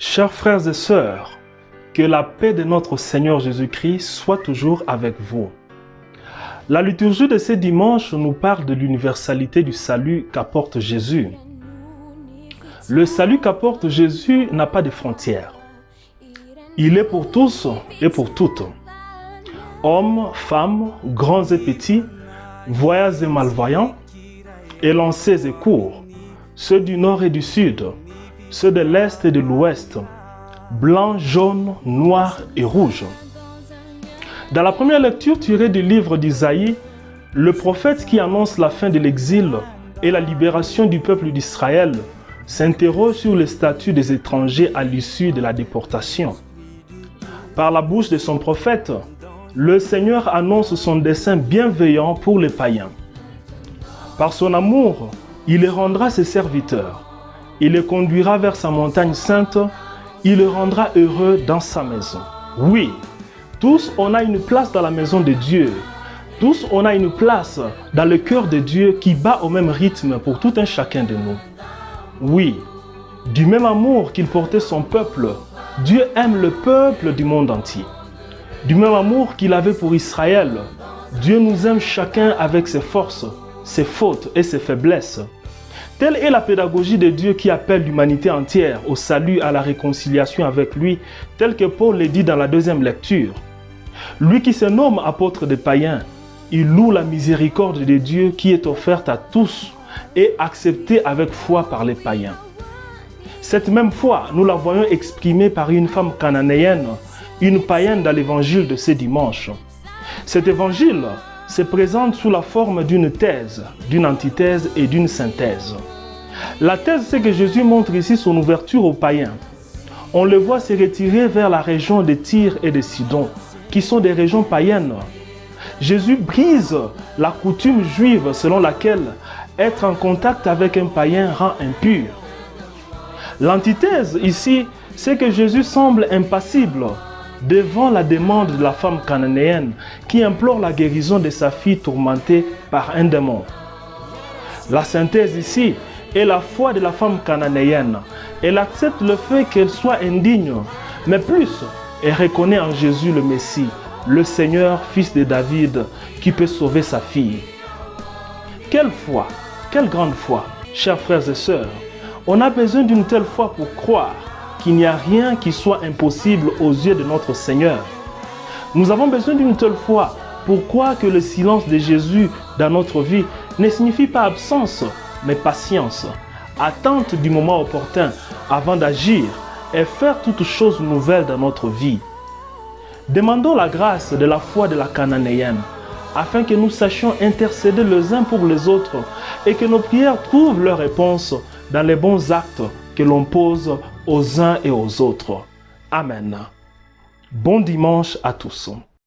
Chers frères et sœurs, que la paix de notre Seigneur Jésus-Christ soit toujours avec vous. La liturgie de ce dimanche nous parle de l'universalité du salut qu'apporte Jésus. Le salut qu'apporte Jésus n'a pas de frontières. Il est pour tous et pour toutes. Hommes, femmes, grands et petits, voyants et malvoyants, élancés et courts, ceux du nord et du sud, ceux de l'est et de l'ouest, blancs, jaunes, noirs et rouges. Dans la première lecture tirée du livre d'Isaïe, le prophète qui annonce la fin de l'exil et la libération du peuple d'Israël s'interroge sur le statut des étrangers à l'issue de la déportation. Par la bouche de son prophète, le Seigneur annonce son dessein bienveillant pour les païens. Par son amour, il les rendra ses serviteurs. Il les conduira vers sa montagne sainte. Il les rendra heureux dans sa maison. Oui, tous on a une place dans la maison de Dieu. Tous on a une place dans le cœur de Dieu qui bat au même rythme pour tout un chacun de nous. Oui, du même amour qu'il portait son peuple, Dieu aime le peuple du monde entier. Du même amour qu'il avait pour Israël, Dieu nous aime chacun avec ses forces, ses fautes et ses faiblesses. Telle est la pédagogie de Dieu qui appelle l'humanité entière au salut, à la réconciliation avec lui, tel que Paul le dit dans la deuxième lecture. Lui qui se nomme apôtre des païens, il loue la miséricorde de Dieu qui est offerte à tous et acceptée avec foi par les païens. Cette même foi, nous la voyons exprimée par une femme cananéenne, une païenne dans l'évangile de ce dimanche. Cet évangile se présente sous la forme d'une thèse, d'une antithèse et d'une synthèse. La thèse, c'est que Jésus montre ici son ouverture aux païens. On le voit se retirer vers la région de Tyr et de Sidon, qui sont des régions païennes. Jésus brise la coutume juive selon laquelle être en contact avec un païen rend impur. L'antithèse ici, c'est que Jésus semble impassible devant la demande de la femme cananéenne qui implore la guérison de sa fille tourmentée par un démon. La synthèse ici est la foi de la femme cananéenne. Elle accepte le fait qu'elle soit indigne, mais plus, elle reconnaît en Jésus le Messie, le Seigneur, fils de David, qui peut sauver sa fille. Quelle foi, quelle grande foi, chers frères et sœurs. On a besoin d'une telle foi pour croire qu'il n'y a rien qui soit impossible aux yeux de notre Seigneur. Nous avons besoin d'une telle foi pour croire que le silence de Jésus dans notre vie ne signifie pas absence, mais patience, attente du moment opportun avant d'agir et faire toutes choses nouvelles dans notre vie. Demandons la grâce de la foi de la cananéenne, afin que nous sachions intercéder les uns pour les autres et que nos prières trouvent leur réponse dans les bons actes que l'on pose aux uns et aux autres. Amen. Bon dimanche à tous.